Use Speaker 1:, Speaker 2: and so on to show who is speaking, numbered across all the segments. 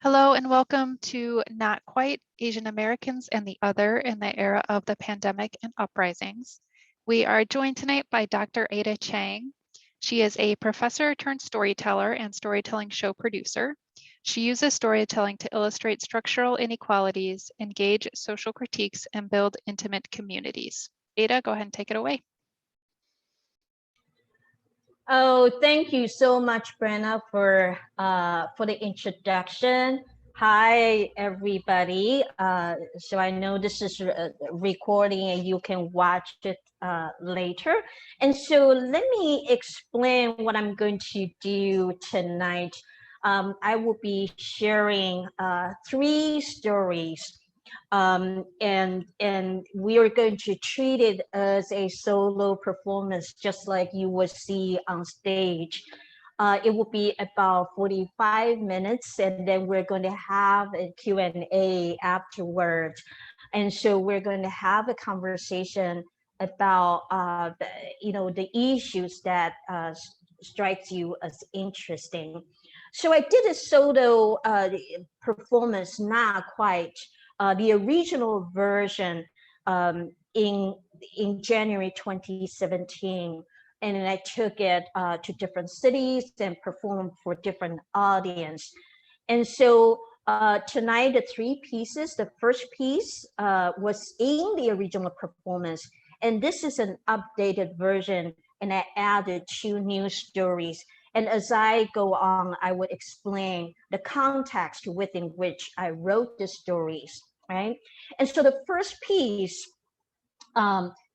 Speaker 1: Hello and welcome to Not Quite Asian Americans and the Other in the Era of the Pandemic and Uprisings. We are joined tonight by Dr. Ada Cheng. She is a professor turned storyteller and storytelling show producer. She uses storytelling to illustrate structural inequalities, engage social critiques, and build intimate communities. Ada, go ahead and take it away.
Speaker 2: Oh, thank you so much, Brenna, for the introduction. Hi, everybody. So I know this is a recording and you can watch it later. And so let me explain what I'm going to do tonight. I will be sharing 3 stories. And we are going to treat it as a solo performance, just like you would see on stage. It will be about 45 minutes, and then we're going to have a Q&A afterwards. And so we're going to have a conversation about the issues that strikes you as interesting. So I did a solo performance, not quite. The original version in January 2017, and then I took it to different cities and performed for different audience. And so tonight, the 3 pieces, the first piece was in the original performance, and this is an updated version, and I added 2 new stories. And as I go on, I would explain the context within which I wrote the stories, right? And so the first piece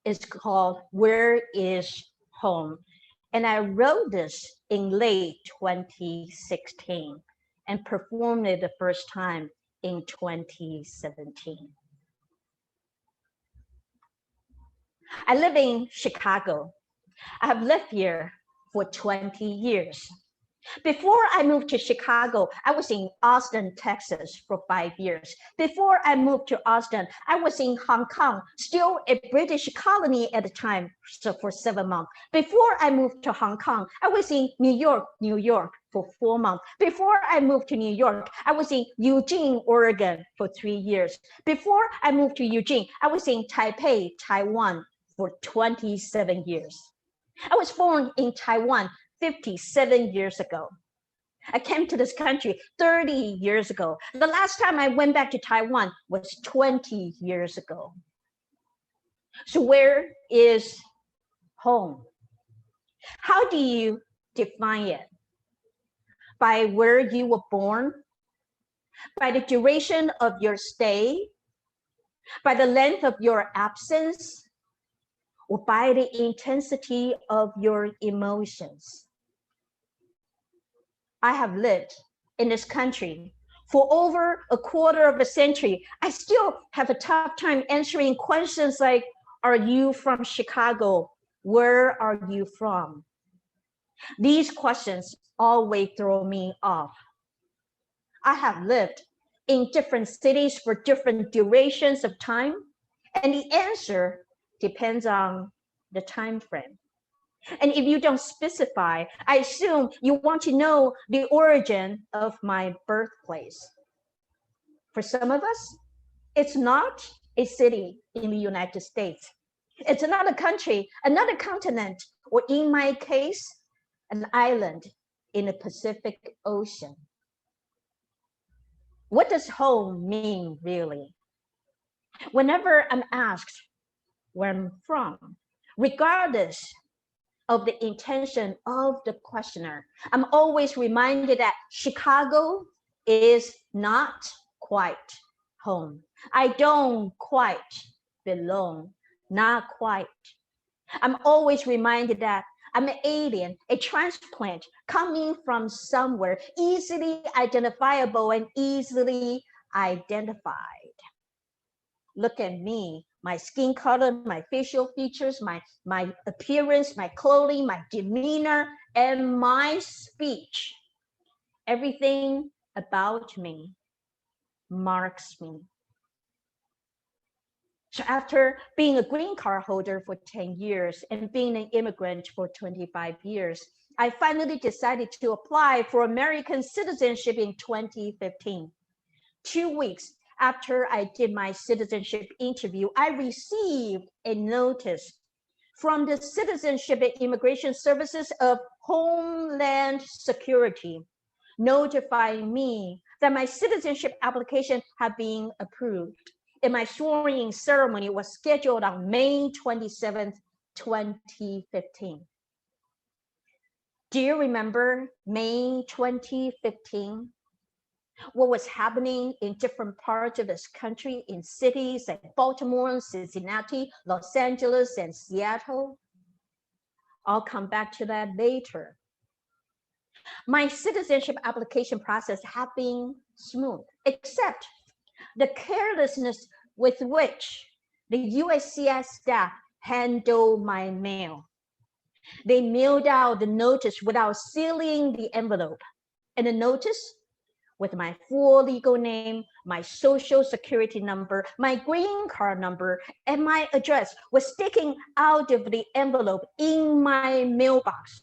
Speaker 2: is called Where is Home? And I wrote this in late 2016 and performed it the first time in 2017. I live in Chicago. I have lived here for 20 years. Before I moved to Chicago, I was in Austin, Texas for 5 years. Before I moved to Austin, I was in Hong Kong, still a British colony at the time, so for 7 months. Before I moved to Hong Kong, I was in New York for 4 months. Before I moved to New York, I was in Eugene, Oregon for 3 years. Before I moved to Eugene, I was in Taipei, Taiwan for 27 years. I was born in Taiwan 57 years ago. I came to this country 30 years ago. The last time I went back to Taiwan was 20 years ago. So where is home? How do you define it? By where you were born? By the duration of your stay? By the length of your absence? Or by the intensity of your emotions? I have lived in this country for over a quarter of a century. I still have a tough time answering questions like, are you from Chicago? Where are you from? These questions always throw me off. I have lived in different cities for different durations of time, and the answer depends on the time frame. And if you don't specify, I assume you want to know the origin of my birthplace. For some of us, it's not a city in the United States. It's another country, another continent, or in my case, an island in the Pacific Ocean. What does home mean, really? Whenever I'm asked where I'm from, regardless of the intention of the questioner, I'm always reminded that Chicago is not quite home. I don't quite belong, not quite. I'm always reminded that I'm an alien, a transplant coming from somewhere, easily identifiable and easily identified. Look at me, my skin color, my facial features, my appearance, my clothing, my demeanor, and my speech. Everything about me marks me. So after being a green card holder for 10 years and being an immigrant for 25 years, I finally decided to apply for American citizenship in 2015. 2 weeks after I did my citizenship interview, I received a notice from the Citizenship and Immigration Services of Homeland Security, notifying me that my citizenship application had been approved. And my swearing ceremony was scheduled on May 27th, 2015. Do you remember May 2015? What was happening in different parts of this country, in cities like Baltimore, Cincinnati, Los Angeles, and Seattle? I'll come back to that later. My citizenship application process had been smooth, except the carelessness with which the USCIS staff handled my mail. They mailed out the notice without sealing the envelope, and the notice with my full legal name, my social security number, my green card number, and my address was sticking out of the envelope in my mailbox.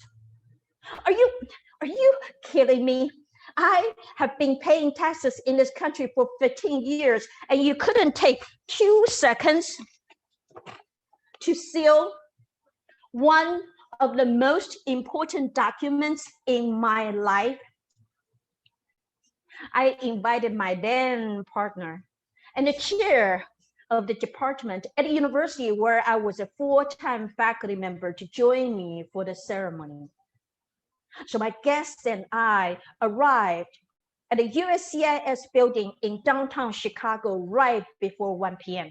Speaker 2: Are you kidding me? I have been paying taxes in this country for 15 years, and you couldn't take 2 seconds to seal one of the most important documents in my life? I invited my then partner and the chair of the department at the university where I was a full-time faculty member to join me for the ceremony. So my guests and I arrived at the USCIS building in downtown Chicago right before 1 p.m.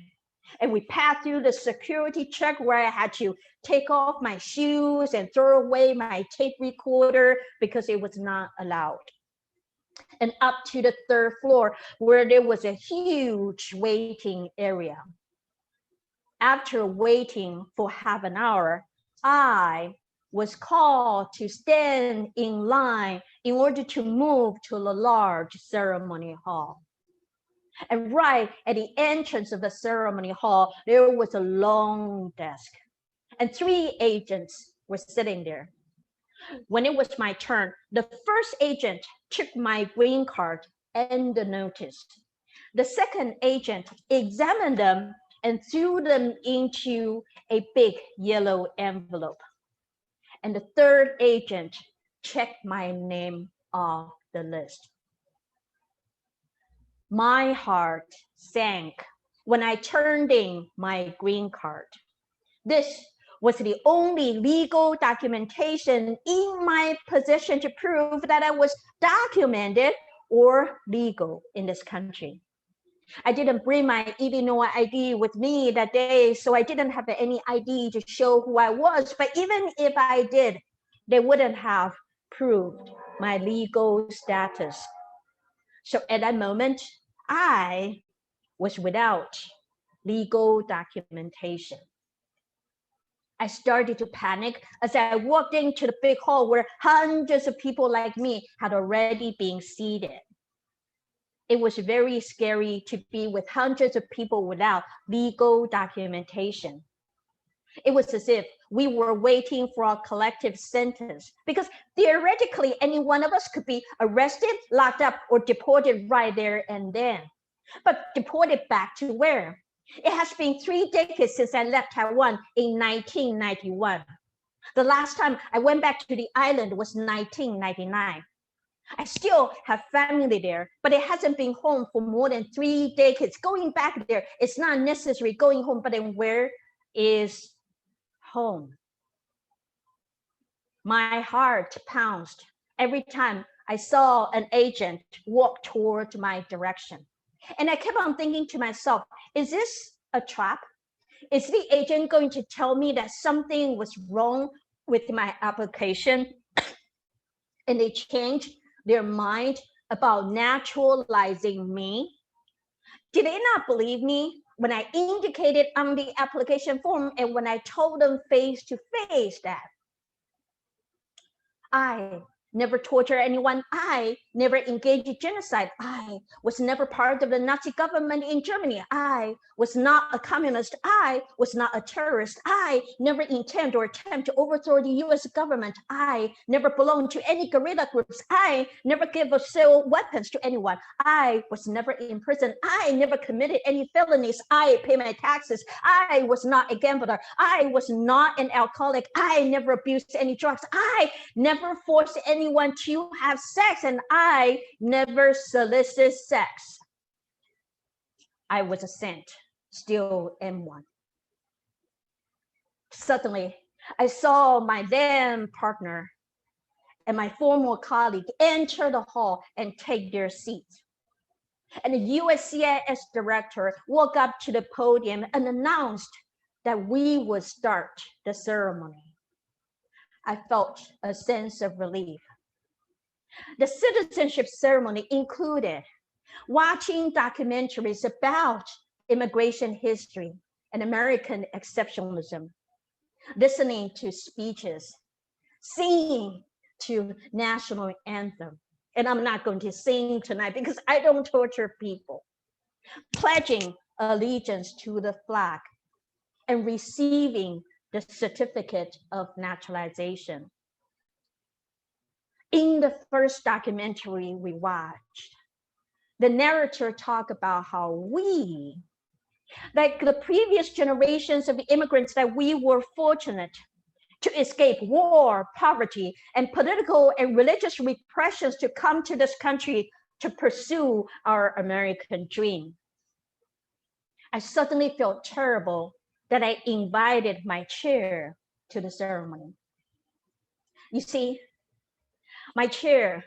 Speaker 2: And we passed through the security check where I had to take off my shoes and throw away my tape recorder because it was not allowed. And up to the 3rd floor where there was a huge waiting area. After waiting for half an hour, I was called to stand in line in order to move to the large ceremony hall. And right at the entrance of the ceremony hall, there was a long desk, and 3 agents were sitting there. When it was my turn, the first agent took my green card and the notice. The second agent examined them and threw them into a big yellow envelope. And the third agent checked my name off the list. My heart sank when I turned in my green card. This was the only legal documentation in my possession to prove that I was documented or legal in this country. I didn't bring my Illinois ID with me that day, so I didn't have any ID to show who I was. But even if I did, they wouldn't have proved my legal status. So at that moment, I was without legal documentation. I started to panic as I walked into the big hall where hundreds of people like me had already been seated. It was very scary to be with hundreds of people without legal documentation. It was as if we were waiting for a collective sentence, because theoretically, any one of us could be arrested, locked up, or deported right there and then. But deported back to where? It has been 3 decades since I left Taiwan in 1991. The last time I went back to the island was 1999. I still have family there, but it hasn't been home for more than 3 decades. Going back there, it's not necessary going home, but then where is home? My heart pounced every time I saw an agent walk toward my direction. And I kept on thinking to myself, is this a trap? Is the agent going to tell me that something was wrong with my application and they changed their mind about naturalizing me? Did they not believe me when I indicated on the application form and when I told them face to face that I never torture anyone? I never engaged in genocide. I was never part of the Nazi government in Germany. I was not a communist. I was not a terrorist. I never intend or attempt to overthrow the US government. I never belonged to any guerrilla groups. I never gave or sell weapons to anyone. I was never in prison. I never committed any felonies. I pay my taxes. I was not a gambler. I was not an alcoholic. I never abused any drugs. I never forced anyone to have sex, and I never solicited sex. I was a saint, still am one. Suddenly, I saw my then partner and my former colleague enter the hall and take their seats. And the USCIS director walked up to the podium and announced that we would start the ceremony. I felt a sense of relief. The citizenship ceremony included watching documentaries about immigration history and American exceptionalism, listening to speeches, singing to national anthem. And I'm not going to sing tonight because I don't torture people. Pledging allegiance to the flag and receiving the certificate of naturalization. In the first documentary we watched, the narrator talked about how we, like the previous generations of immigrants, that we were fortunate to escape war, poverty, and political and religious repressions to come to this country to pursue our American dream. I suddenly felt terrible that I invited my chair to the ceremony. You see, my chair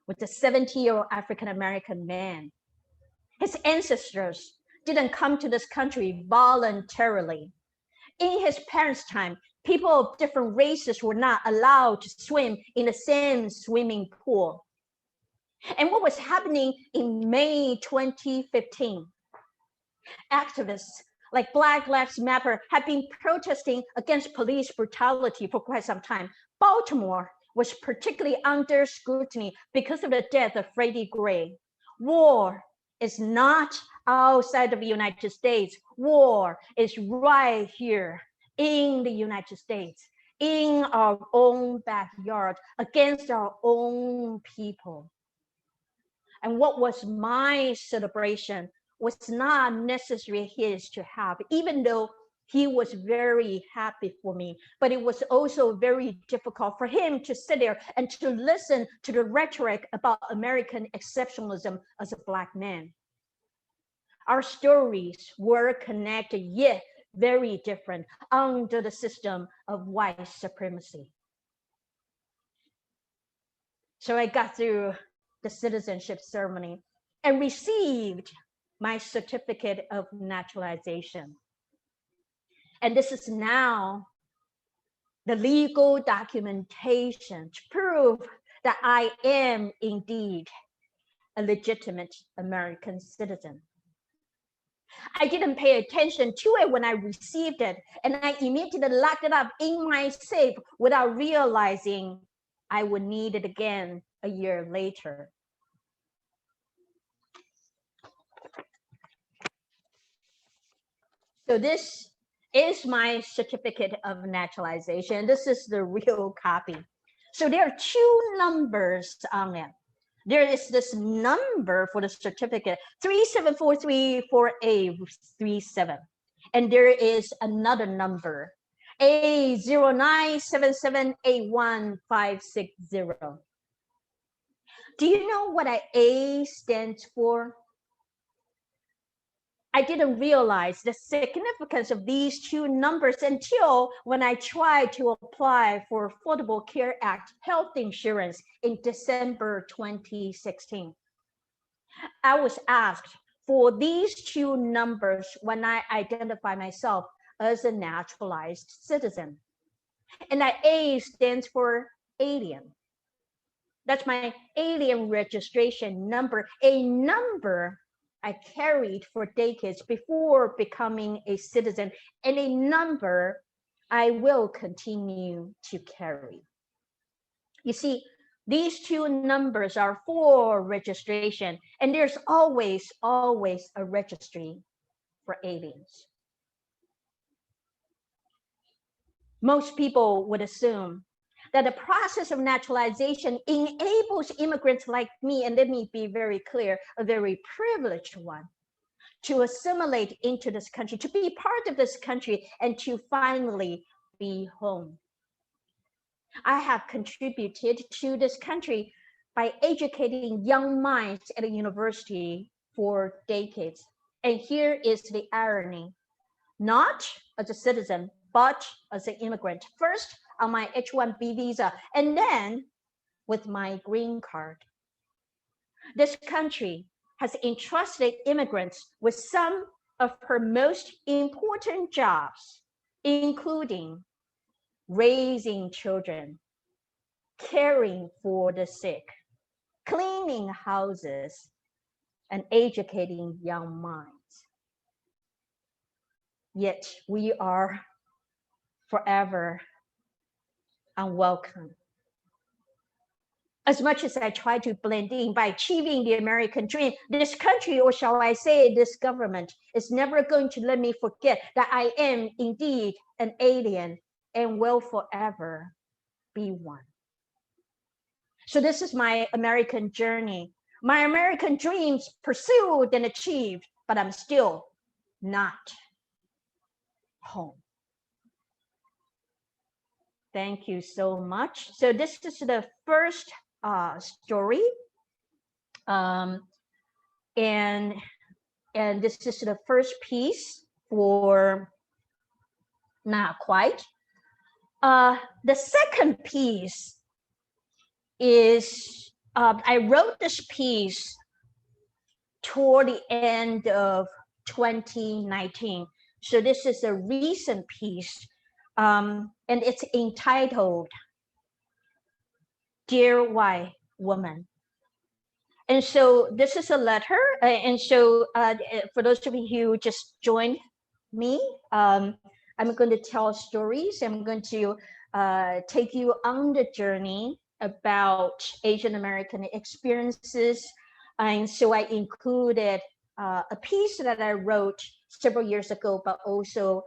Speaker 2: was a 70-year-old African-American man. His ancestors didn't come to this country voluntarily. In his parents' time, people of different races were not allowed to swim in the same swimming pool. And what was happening in May 2015? Activists like Black Lives Matter have been protesting against police brutality for quite some time. Baltimore was particularly under scrutiny because of the death of Freddie Gray. War is not outside of the United States. War is right here in the United States, in our own backyard, against our own people. And what was my celebration was not necessarily his to have, even though he was very happy for me, but it was also very difficult for him to sit there and to listen to the rhetoric about American exceptionalism as a Black man. Our stories were connected, yet very different under the system of white supremacy. So I got through the citizenship ceremony and received my certificate of naturalization. And this is now the legal documentation to prove that I am indeed a legitimate American citizen. I didn't pay attention to it when I received it, and I immediately locked it up in my safe without realizing I would need it again a year later. So this is my certificate of naturalization. This is the real copy. So there are two numbers on it. There is this number for the certificate, 37434837. And there is another number, A09778150. Do you know what an A stands for? I didn't realize the significance of these two numbers until when I tried to apply for Affordable Care Act health insurance in December 2016. I was asked for these two numbers when I identify myself as a naturalized citizen. And that A stands for alien. That's my alien registration number, a number I carried for decades before becoming a citizen, and a number I will continue to carry. You see, These two numbers are for registration, and there's always a registry for aliens. Most people would assume that the process of naturalization enables immigrants like me, and let me be very clear, a very privileged one, to assimilate into this country, to be part of this country, and to finally be home. I have contributed to this country by educating young minds at a university for decades. And here is the irony. Not as a citizen, but as an immigrant. First on my H-1B visa, and then with my green card. This country has entrusted immigrants with some of her most important jobs, including raising children, caring for the sick, cleaning houses, and educating young minds. Yet we are forever unwelcome. As much as I try to blend in by achieving the American dream, this country, or shall I say this government, is never going to let me forget that I am indeed an alien and will forever be one. So this is my American journey, my American dreams pursued and achieved, but I'm still not home. Thank you so much. So this is the first story, and this is the first piece for Not Quite. The second piece is I wrote this piece toward the end of 2019. So this is a recent piece, and it's entitled Dear White Woman. And so this is a letter. And so for those of you who just joined me, I'm going to tell stories. I'm going to take you on the journey about Asian American experiences. And so I included a piece that I wrote several years ago, but also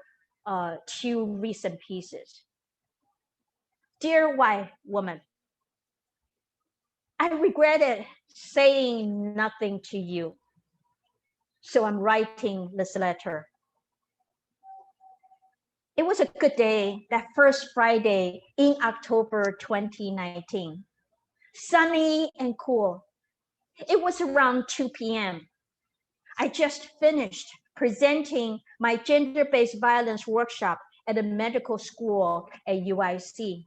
Speaker 2: two recent pieces. Dear White Woman, I regretted saying nothing to you, so I'm writing this letter. It was a good day, that first Friday in October 2019. Sunny and cool. It was around 2 p.m. I just finished presenting my gender-based violence workshop at a medical school at UIC.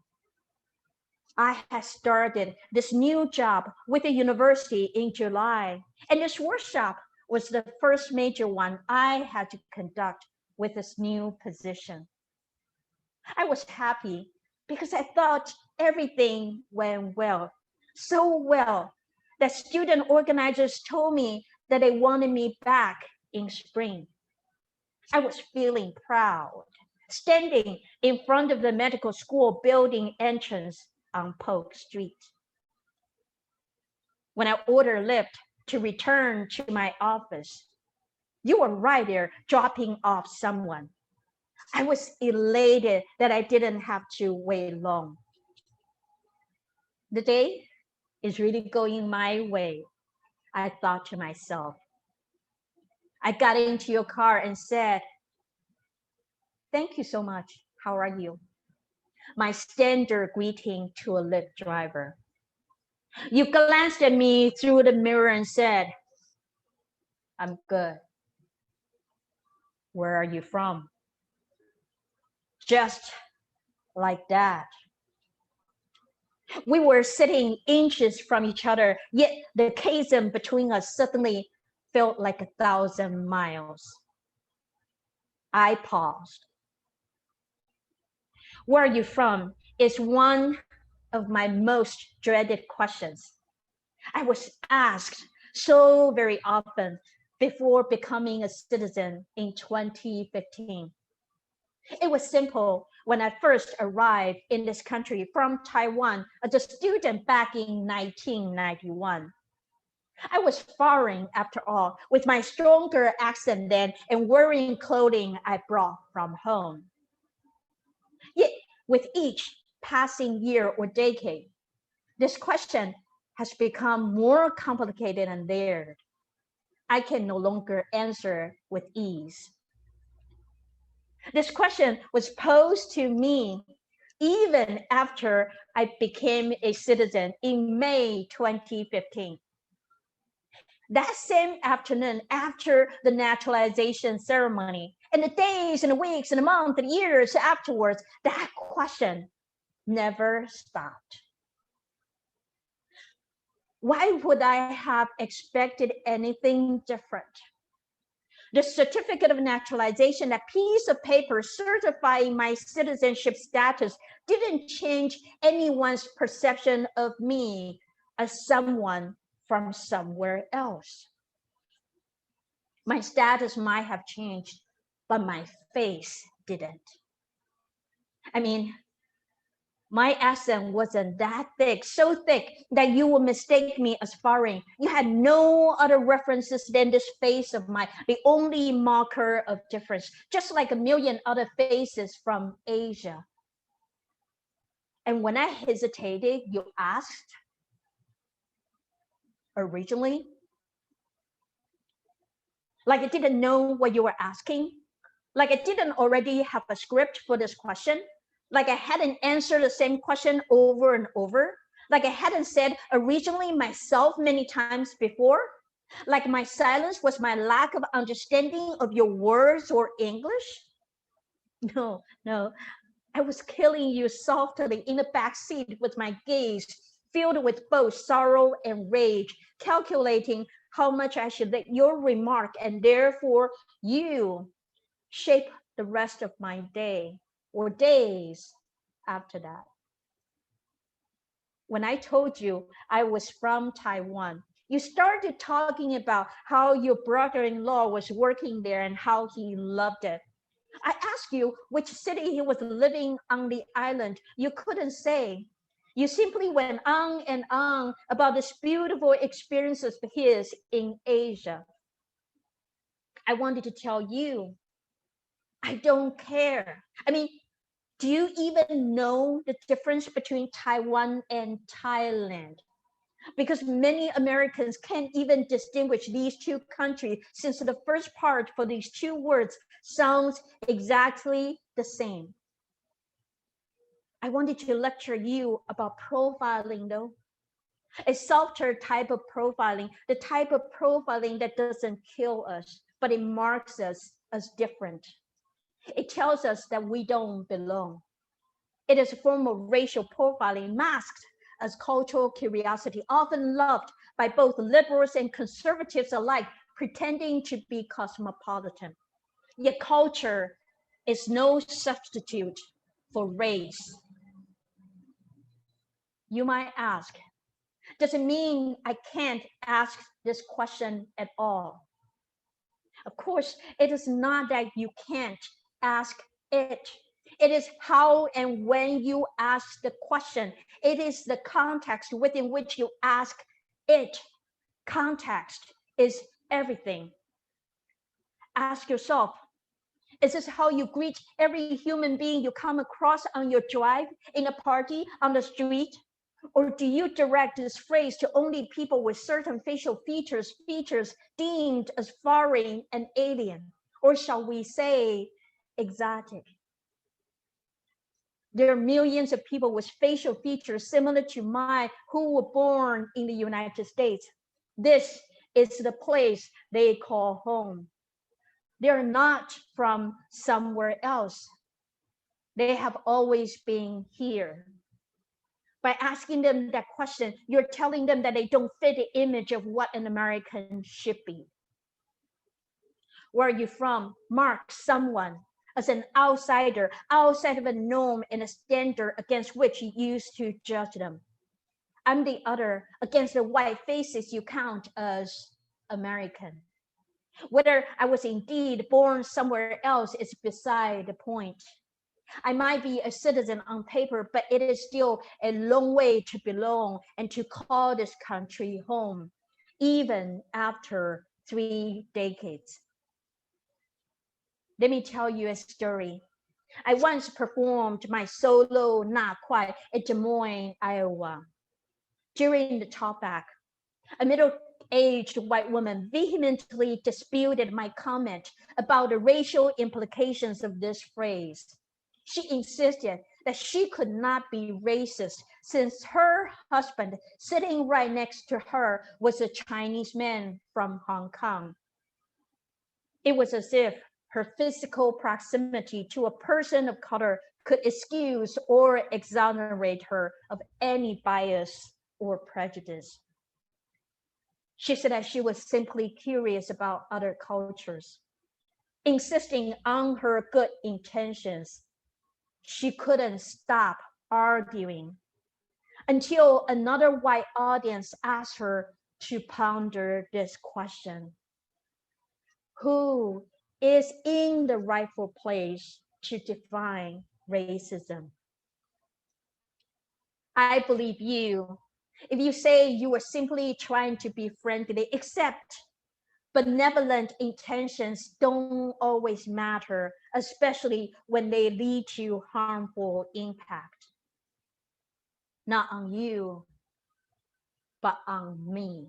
Speaker 2: I had started this new job with the university in July, and this workshop was the first major one I had to conduct with this new position. I was happy because I thought everything went well, so well that student organizers told me that they wanted me back in spring. I was feeling proud, standing in front of the medical school building entrance on Polk Street. When I ordered Lyft to return to my office, you were right there dropping off someone. I was elated that I didn't have to wait long. The day is really going my way, I thought to myself. I got into your car and said, "Thank you so much. How are you?" My standard greeting to a Lyft driver. You glanced at me through the mirror and said, "I'm good. Where are you from?" Just like that. We were sitting inches from each other, yet the chasm between us suddenly felt like 1,000 miles. I paused. Where are you from is one of my most dreaded questions. I was asked so very often before becoming a citizen in 2015. It was simple. when I first arrived in this country from Taiwan as a student back in 1991. I was foreign after all, with my stronger accent then and wearing clothing I brought from home. Yet, with each passing year or decade, this question has become more complicated and layered. I can no longer answer with ease. This question was posed to me even after I became a citizen in May 2015. That same afternoon, after the naturalization ceremony, and the days and the weeks and the months and years afterwards, that question never stopped. Why would I have expected anything different? The certificate of naturalization, that piece of paper certifying my citizenship status, didn't change anyone's perception of me as someone from somewhere else. My status might have changed, but my face didn't. I mean, my accent wasn't that thick, so thick that you would mistake me as foreign. You had no other references than this face of mine, the only marker of difference, just like a million other faces from Asia. And when I hesitated, you asked, originally, like I didn't know what you were asking, like I didn't already have a script for this question, like I hadn't answered the same question over and over, like I hadn't said originally myself many times before, like my silence was my lack of understanding of your words or English. No, I was killing you softly in the back seat with my gaze filled with both sorrow and rage, calculating how much I should let your remark and therefore you shape the rest of my day or days after that. When I told you I was from Taiwan, you started talking about how your brother-in-law was working there and how he loved it. I asked you which city he was living on the island. You couldn't say. You simply went on and on about this beautiful experiences of his in Asia. I wanted to tell you, I don't care. I mean, do you even know the difference between Taiwan and Thailand? Because many Americans can't even distinguish these two countries since the first part for these two words sounds exactly the same. I wanted to lecture you about profiling though. A softer type of profiling, the type of profiling that doesn't kill us, but it marks us as different. It tells us that we don't belong. It is a form of racial profiling masked as cultural curiosity, often loved by both liberals and conservatives alike, pretending to be cosmopolitan. Yet culture is no substitute for race. You might ask, does it mean I can't ask this question at all? Of course, it is not that you can't ask it. It is how and when you ask the question. It is the context within which you ask it. Context is everything. Ask yourself, is this how you greet every human being you come across on your drive, in a party, on the street? Or do you direct this phrase to only people with certain facial features deemed as foreign and alien? Or shall we say exotic? There are millions of people with facial features similar to mine who were born in the United States. This is the place they call home. They're not from somewhere else. They have always been here. By asking them that question, you're telling them that they don't fit the image of what an American should be. Where are you from? Mark someone as an outsider, outside of a norm and a standard against which you used to judge them. I'm the other against the white faces you count as American. Whether I was indeed born somewhere else is beside the point. I might be a citizen on paper, but it is still a long way to belong and to call this country home, even after 3 decades. Let me tell you a story. I once performed my solo Not Quite at Des Moines, Iowa. During the talkback, a middle-aged white woman vehemently disputed my comment about the racial implications of this phrase. She insisted that she could not be racist since her husband, sitting right next to her, was a Chinese man from Hong Kong. It was as if her physical proximity to a person of color could excuse or exonerate her of any bias or prejudice. She said that she was simply curious about other cultures, insisting on her good intentions. She couldn't stop arguing until another white audience asked her to ponder this question: who is in the rightful place to define racism? I believe you if you say you were simply trying to be friendly, except benevolent intentions don't always matter, especially when they lead to harmful impact. Not on you, but on me.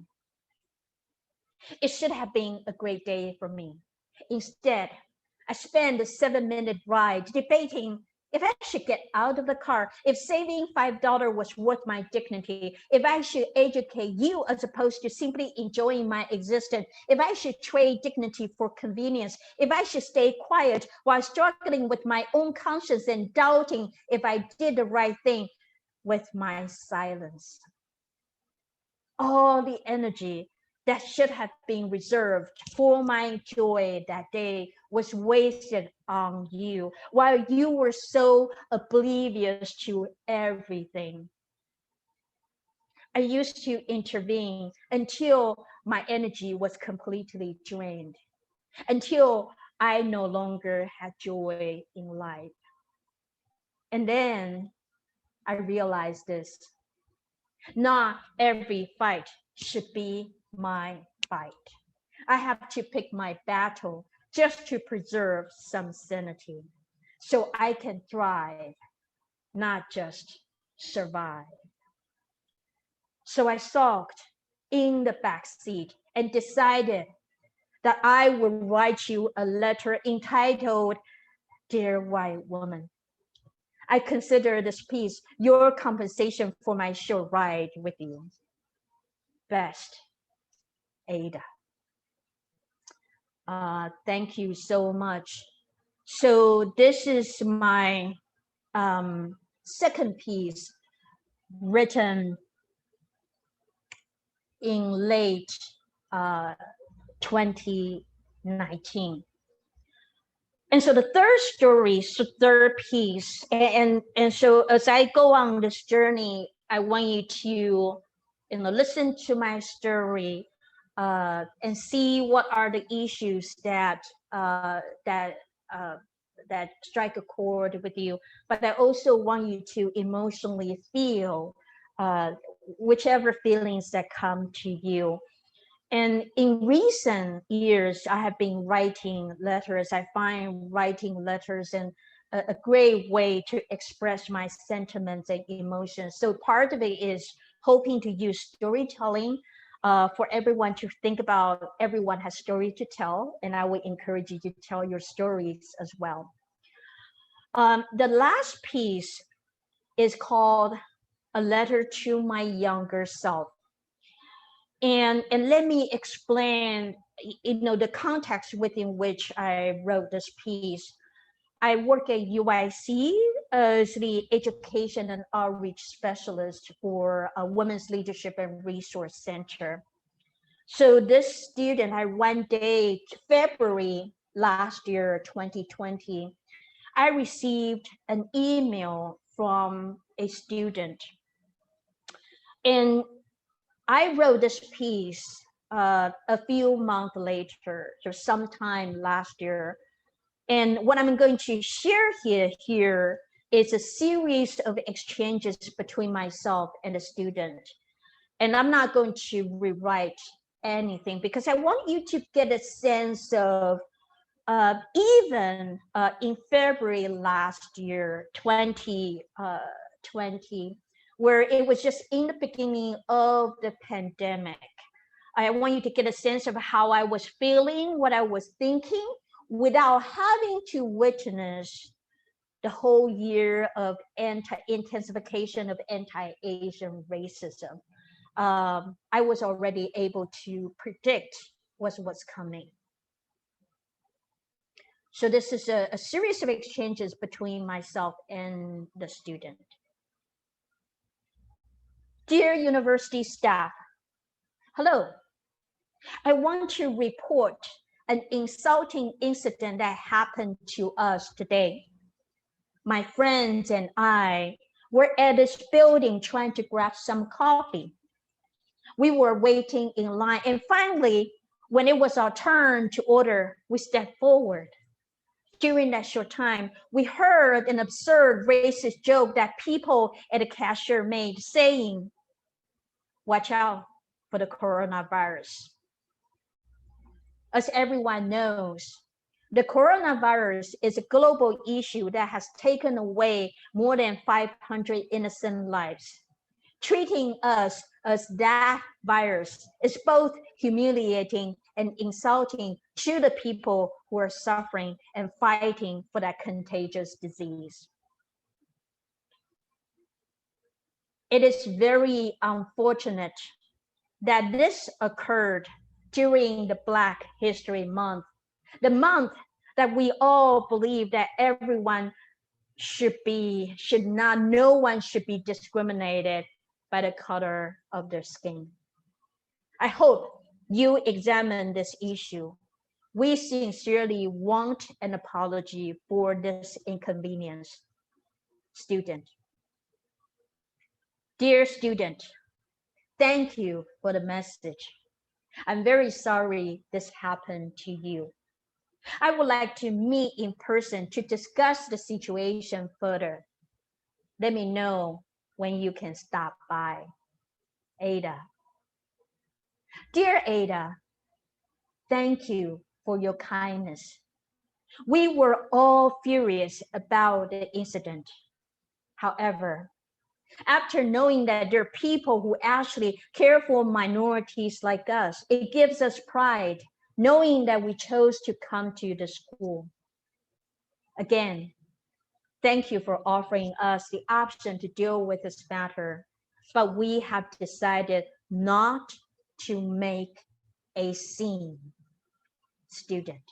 Speaker 2: It should have been a great day for me. Instead, I spent a 7-minute ride debating if I should get out of the car, if saving $5 was worth my dignity, if I should educate you as opposed to simply enjoying my existence, if I should trade dignity for convenience, if I should stay quiet while struggling with my own conscience and doubting if I did the right thing with my silence. All the energy that should have been reserved for my joy that day was wasted on you while you were so oblivious to everything. I used to intervene until my energy was completely drained, until I no longer had joy in life. And then I realized this: not every fight should be my fight. I have to pick my battle just to preserve some sanity so I can thrive, not just survive. So I sulked in the back seat and decided that I would write you a letter entitled, Dear White Woman. I consider this piece your compensation for my short ride with you. Best, Ada. Thank you so much. So this is my second piece written in late 2019. And so the third story is the third piece. And so as I go on this journey, I want you to listen to my story and see what are the issues that that strike a chord with you. But I also want you to emotionally feel whichever feelings that come to you. And in recent years, I have been writing letters. I find writing letters a great way to express my sentiments and emotions. So part of it is hoping to use storytelling for everyone to think about. Everyone has story to tell, and I would encourage you to tell your stories as well. The last piece is called A Letter to My Younger Self. And let me explain, the context within which I wrote this piece. I work at UIC as the Education and Outreach Specialist for a Women's Leadership and Resource Center. So this student, one day, February last year, 2020, I received an email from a student. And I wrote this piece a few months later, so sometime last year, And what I'm going to share here is a series of exchanges between myself and the student. And I'm not going to rewrite anything because I want you to get a sense of even in February last year, 2020, where it was just in the beginning of the pandemic. I want you to get a sense of how I was feeling, what I was thinking, without having to witness the whole year of intensification of anti-Asian racism. I was already able to predict what was coming. So this is a series of exchanges between myself and the student. Dear university staff, hello. I want to report an insulting incident that happened to us today. My friends and I were at this building trying to grab some coffee. We were waiting in line, and finally, when it was our turn to order, we stepped forward. During that short time, we heard an absurd racist joke that people at the cashier made, saying, "Watch out for the coronavirus." As everyone knows, the coronavirus is a global issue that has taken away more than 500 innocent lives. Treating us as that virus is both humiliating and insulting to the people who are suffering and fighting for that contagious disease. It is very unfortunate that this occurred during the Black History Month, the month that we all believe that everyone no one should be discriminated by the color of their skin. I hope you examine this issue. We sincerely want an apology for this inconvenience. Student. Dear student, thank you for the message. I'm very sorry this happened to you. I would like to meet in person to discuss the situation further. Let me know when you can stop by. Ada. Dear Ada, thank you for your kindness. We were all furious about the incident. However, after knowing that there are people who actually care for minorities like us, it gives us pride knowing that we chose to come to the school. Again, thank you for offering us the option to deal with this matter, but we have decided not to make a scene. Student.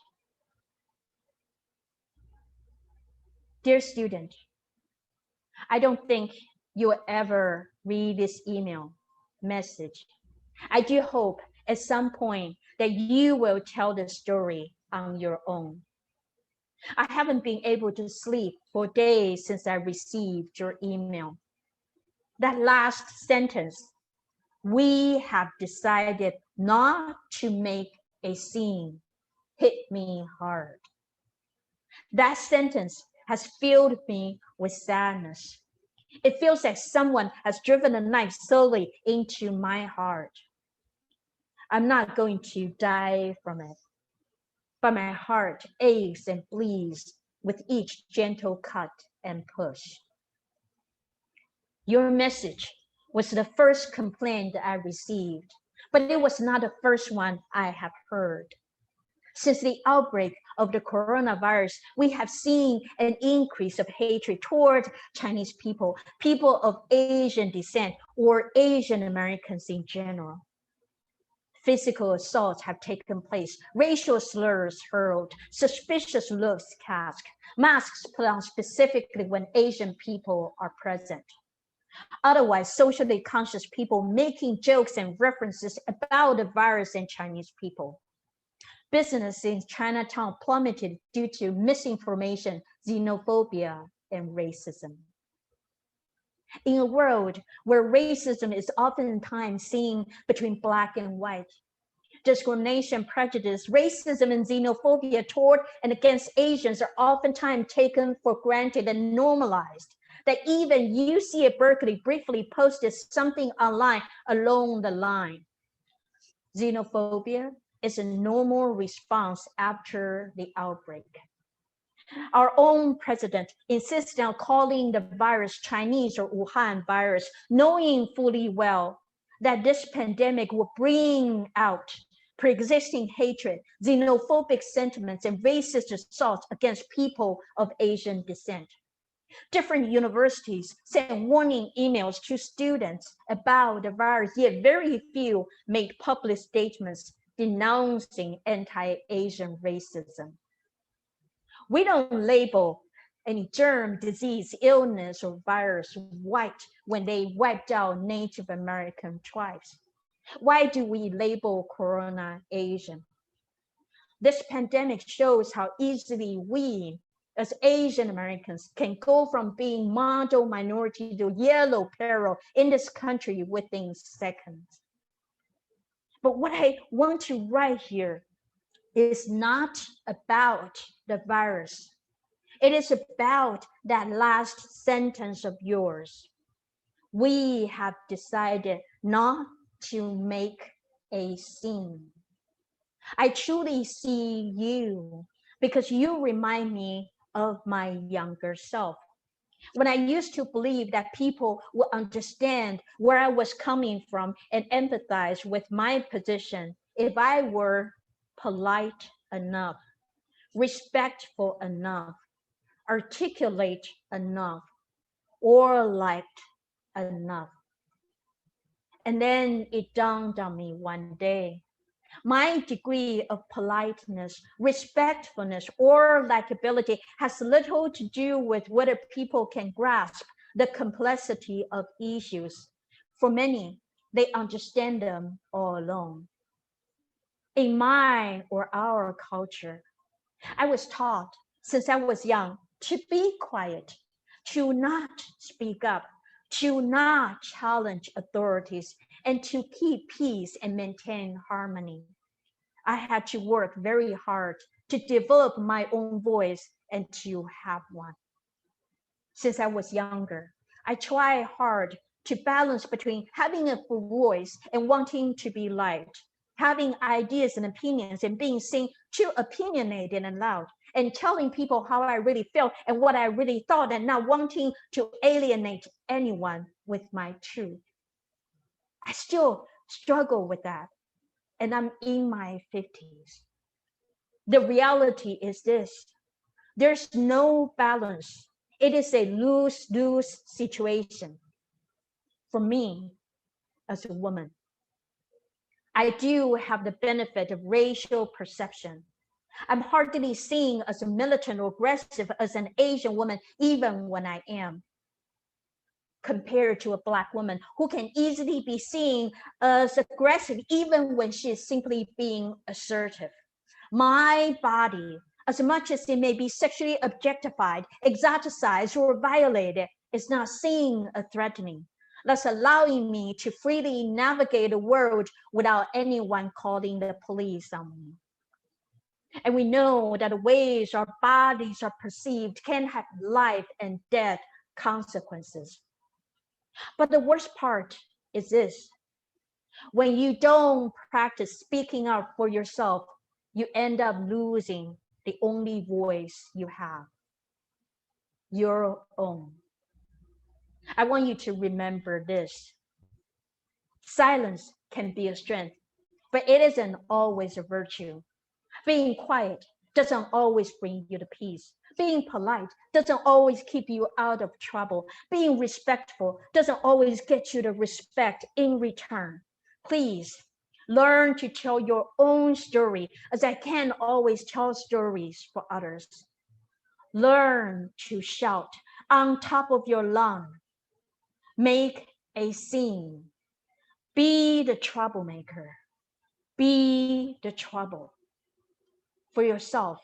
Speaker 2: Dear student, I don't think you'll ever read this email message. I do hope at some point that you will tell the story on your own. I haven't been able to sleep for days since I received your email. That last sentence, "we have decided not to make a scene," hit me hard. That sentence has filled me with sadness. It feels like someone has driven a knife slowly into my heart. I'm not going to die from it, but my heart aches and bleeds with each gentle cut and push. Your message was the first complaint I received, but it was not the first one I have heard. Since the outbreak of the coronavirus, we have seen an increase of hatred toward Chinese people, people of Asian descent, or Asian Americans in general. Physical assaults have taken place, racial slurs hurled, suspicious looks cast, masks put on specifically when Asian people are present. Otherwise, socially conscious people making jokes and references about the virus and Chinese people. Business in Chinatown plummeted due to misinformation, xenophobia, and racism. In a world where racism is oftentimes seen between Black and white, Discrimination, prejudice, racism, and xenophobia toward and against Asians are oftentimes taken for granted and normalized. That even UC at Berkeley briefly posted something online along the line. Xenophobia is a normal response after the outbreak. Our own president insisted on calling the virus Chinese or Wuhan virus, knowing fully well that this pandemic will bring out pre-existing hatred, xenophobic sentiments, and racist assaults against people of Asian descent. Different universities sent warning emails to students about the virus, yet very few made public statements denouncing anti-Asian racism. We don't label any germ, disease, illness, or virus white when they wiped out Native American tribes. Why do we label Corona Asian? This pandemic shows how easily we, as Asian Americans, can go from being model minority to yellow peril in this country within seconds. But what I want to write here is not about the virus. It is about that last sentence of yours. We have decided not to make a scene. I truly see you because you remind me of my younger self. When I used to believe that people would understand where I was coming from and empathize with my position if I were polite enough, respectful enough, articulate enough, or liked enough. And then it dawned on me one day. My degree of politeness, respectfulness, or likability has little to do with whether people can grasp the complexity of issues. For many, they understand them all alone. In my or our culture, I was taught since I was young to be quiet, to not speak up, to not challenge authorities, and to keep peace and maintain harmony. I had to work very hard to develop my own voice and to have one. Since I was younger, I tried hard to balance between having a voice and wanting to be liked, having ideas and opinions and being seen too opinionated and loud, and telling people how I really felt and what I really thought, and not wanting to alienate anyone with my truth. I still struggle with that, and I'm in my 50s. The reality is this: there's no balance. It is a lose-lose situation. For me, as a woman, I do have the benefit of racial perception. I'm hardly seen as a militant or aggressive as an Asian woman, even when I am, compared to a Black woman who can easily be seen as aggressive, even when she is simply being assertive. My body, as much as it may be sexually objectified, exoticized, or violated, is not seen as threatening, thus allowing me to freely navigate the world without anyone calling the police on me. And we know that the ways our bodies are perceived can have life and death consequences. But the worst part is this: when you don't practice speaking up for yourself, you end up losing the only voice you have, your own. I want you to remember this. Silence can be a strength, but it isn't always a virtue. Being quiet doesn't always bring you to peace. Being polite doesn't always keep you out of trouble. Being respectful doesn't always get you the respect in return. Please learn to tell your own story, as I can't always tell stories for others. Learn to shout on top of your lung. Make a scene. Be the troublemaker. Be the trouble for yourself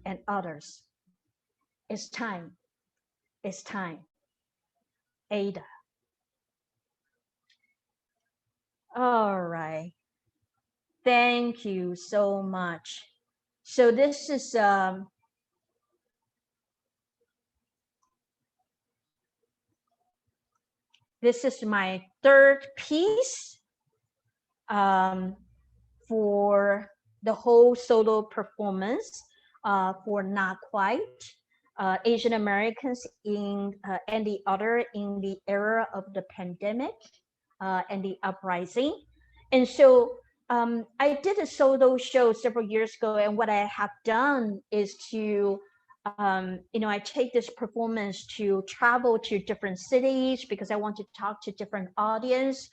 Speaker 2: and others. It's time. It's time. Ada. All right. Thank you so much. So this is my third piece um, for the whole solo performance for Not Quite Asian Americans and the other in the era of the pandemic and the uprising. And so I did a solo show several years ago, and what I have done is to I take this performance to travel to different cities because I want to talk to different audience,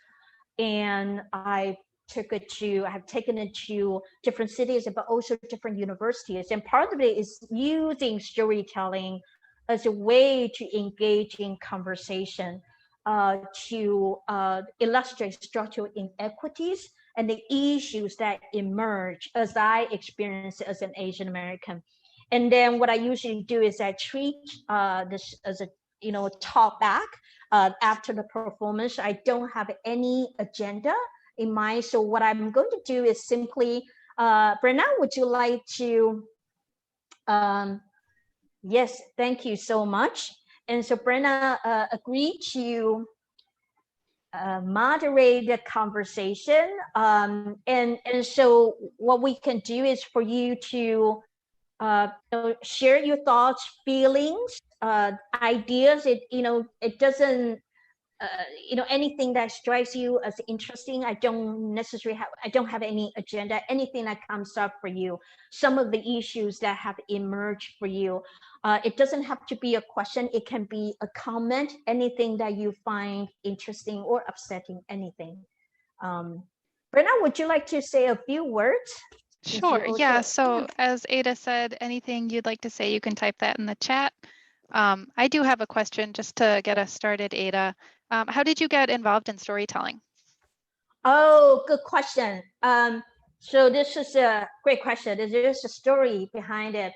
Speaker 2: and I have taken it to different cities, but also different universities. And part of it is using storytelling as a way to engage in conversation, to illustrate structural inequities and the issues that emerge as I experience it as an Asian American. And then what I usually do is I treat this as a talk back after the performance. I don't have any agenda in mind. So what I'm going to do is simply, Brenna, would you like to? Um, yes, thank you so much. And so Brenna agreed to moderate the conversation. And so what we can do is for you to share your thoughts, feelings, ideas. It doesn't anything that strikes you as interesting. I don't have any agenda. Anything that comes up for you, some of the issues that have emerged for you, it doesn't have to be a question. It can be a comment, anything that you find interesting or upsetting, anything. um, Brenna, would you like to say a few words?
Speaker 1: Sure. Yeah. So as Ada said, anything you'd like to say, you can type that in the chat. I do have a question just to get us started, Ada. How did you get involved in storytelling?
Speaker 2: Oh, good question. So this is a great question. There's a story behind it.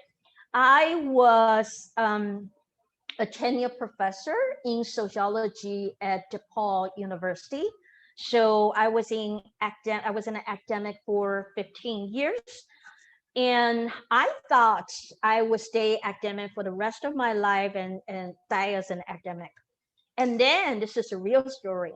Speaker 2: I was a tenured professor in sociology at DePaul University. So I was an academic for 15 years. And I thought I would stay academic for the rest of my life and die as an academic. And then this is a real story.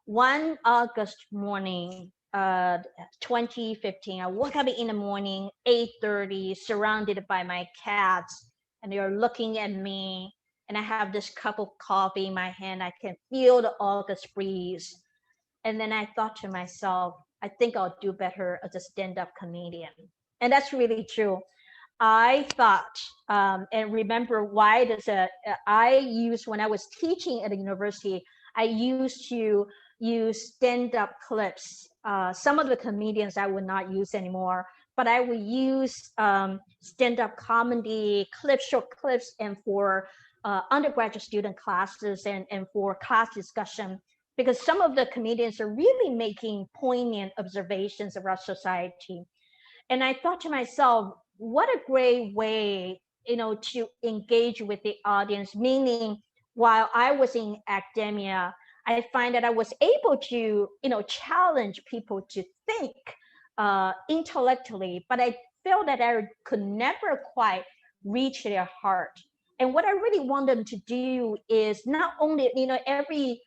Speaker 2: One August morning, 2015, I woke up in the morning, 8:30, surrounded by my cats, and they're looking at me. And I have this cup of coffee in my hand. I can feel the August breeze. And then I thought to myself, I think I'll do better as a stand-up comedian. And that's really true. I thought, and remember why I used when I was teaching at the university, I used to use stand-up clips. Some of the comedians I would not use anymore, but I would use stand-up comedy clips, short clips, and for undergraduate student classes and for class discussion, because some of the comedians are really making poignant observations of our society. And I thought to myself, what a great way, to engage with the audience. Meaning, while I was in academia, I find that I was able to, challenge people to think intellectually, but I felt that I could never quite reach their heart. And what I really want them to do is not only, every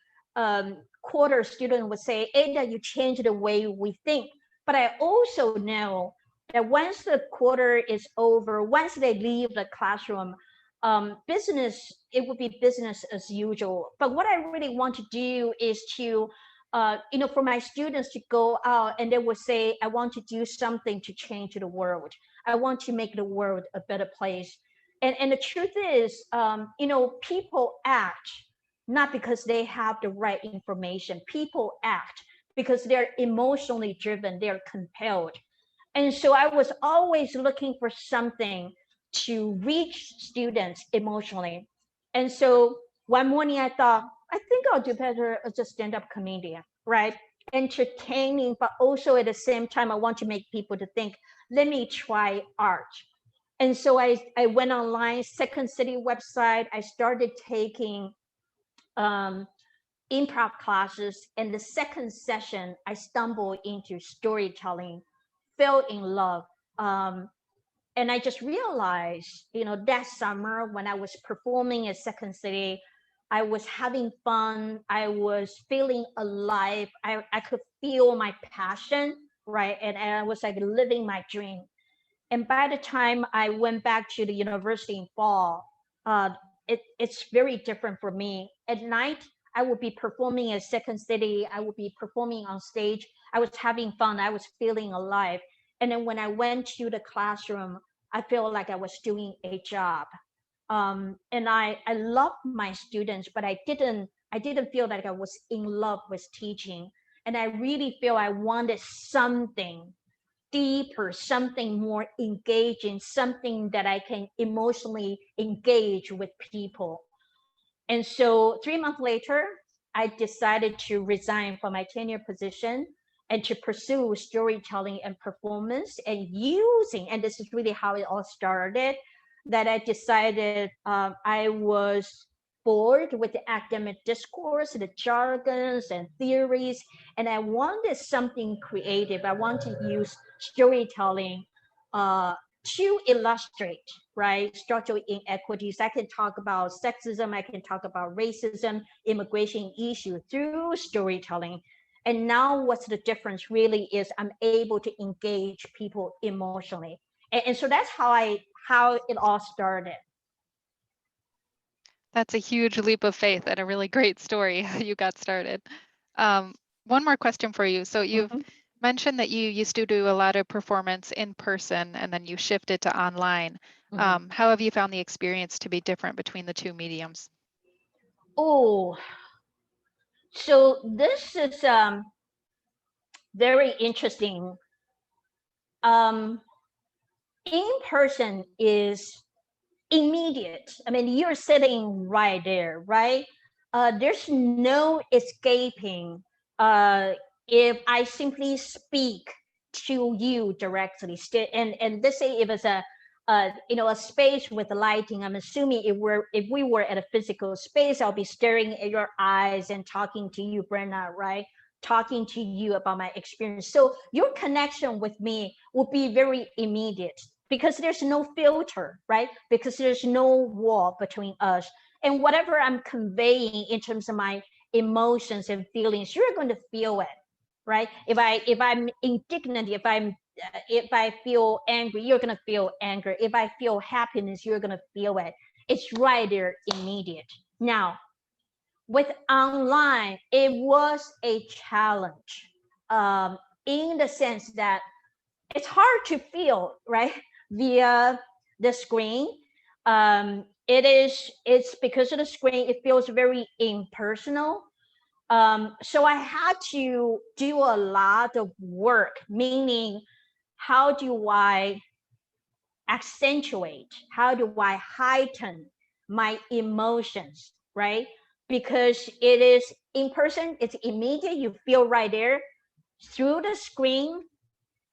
Speaker 2: quarter student would say, Ada, you change the way we think. But I also know that once the quarter is over, once they leave the classroom, it would be business as usual. But what I really want to do is to, for my students to go out and they will say, I want to do something to change the world. I want to make the world a better place. And the truth is, people act not because they have the right information. People act because they're emotionally driven, they're compelled. And so I was always looking for something to reach students emotionally. And so one morning I thought, I think I'll do better as a stand-up comedian, right? Entertaining, but also at the same time, I want to make people to think, let me try art. And so I went online, Second City website. I started taking improv classes. And the second session, I stumbled into storytelling fell in love. And I just realized, that summer when I was performing at Second City, I was having fun. I was feeling alive. I could feel my passion, right? And I was like living my dream. And by the time I went back to the university in fall, uh, it's very different for me. At night, I would be performing at Second City. I would be performing on stage. I was having fun. I was feeling alive. And then when I went to the classroom, I felt like I was doing a job. And I loved my students, but I didn't feel like I was in love with teaching. And I really feel I wanted something deeper, something more engaging, something that I can emotionally engage with people. And so 3 months later, I decided to resign from my tenure position and to pursue storytelling and performance and using, and this is really how it all started, that I decided I was bored with the academic discourse, the jargons and theories, and I wanted something creative. I want to use storytelling uh, to illustrate, right, structural inequities. I can talk about sexism, I can talk about racism, immigration issues through storytelling. And now what's the difference really is I'm able to engage people emotionally. And so that's how it all started.
Speaker 1: That's a huge leap of faith and a really great story how you got started. One more question for you. So you've
Speaker 2: Mhm.
Speaker 1: mentioned that you used to do a lot of performance in person and then you shifted to online.
Speaker 2: Mhm.
Speaker 1: How have you found the experience to be different between the two mediums?
Speaker 2: Oh, so this is very interesting. Um, in person is immediate. I mean, you're sitting right there, right? There's no escaping. Uh, if I simply speak to you directly, and let's say if it's a space with lighting, I'm assuming if we were at a physical space, I'll be staring at your eyes and talking to you, Brenna, right? Talking to you about my experience. So your connection with me will be very immediate because there's no filter, right? Because there's no wall between us. And whatever I'm conveying in terms of my emotions and feelings, you're going to feel it, right? If I'm indignant, if I feel angry, you're going to feel anger. If I feel happiness, you're going to feel it. It's right there, immediate. Now, with online, it was a challenge, in the sense that it's hard to feel, right, via the screen. It's because of the screen, it feels very impersonal. So I had to do a lot of work, meaning how do I accentuate, how do I heighten my emotions, right? Because it is in person, it's immediate, you feel right there. Through the screen,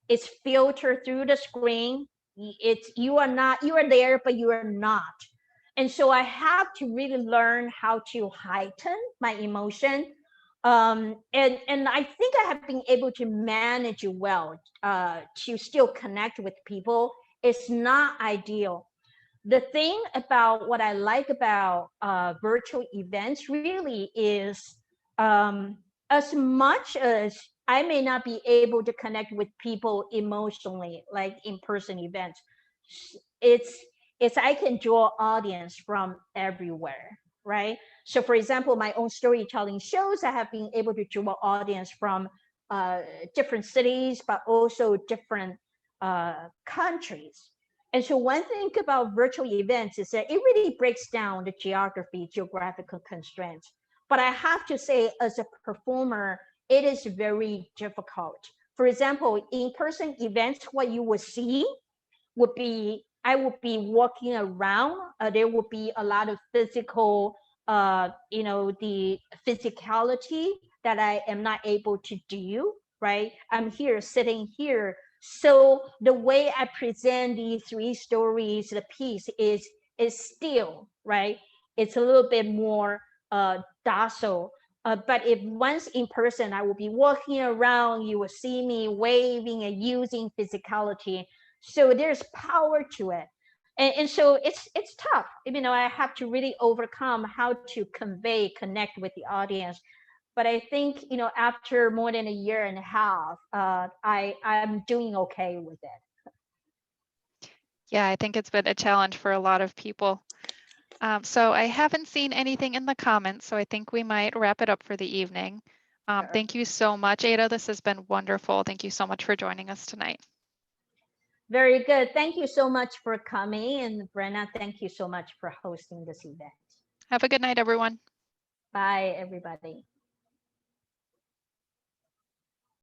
Speaker 2: it's filtered through the screen. It's you are there, but you are not. And so I have to really learn how to heighten my emotion. And I think I have been able to manage it well, to still connect with people. It's not ideal. The thing about what I like about virtual events really is, as much as I may not be able to connect with people emotionally, like in-person events, it's it's I can draw audience from everywhere, right? So, for example, my own storytelling shows, I have been able to draw audience from uh, different cities, but also different countries. And so one thing about virtual events is that it really breaks down the geographical constraints. But I have to say, as a performer, it is very difficult. For example, in-person events, what you would see would be I would be walking around. There would be a lot of physical, the physicality that I am not able to do. Right, I'm here sitting here. So the way I present these three stories, the piece is still right. It's a little bit more docile. But if once in person, I will be walking around, you will see me waving and using physicality. So there's power to it. And so it's tough. I have to really overcome how to convey, connect with the audience. But I think, after more than a year and a half, I'm doing okay with it.
Speaker 1: Yeah, I think it's been a challenge for a lot of people. So I haven't seen anything in the comments, so I think we might wrap it up for the evening.
Speaker 2: Sure.
Speaker 1: Thank you so much, Ada. This has been wonderful. Thank you so much for joining us tonight.
Speaker 2: Very good. Thank you so much for coming. And Brenna, thank you so much for hosting this event.
Speaker 1: Have a good night, everyone.
Speaker 2: Bye, everybody.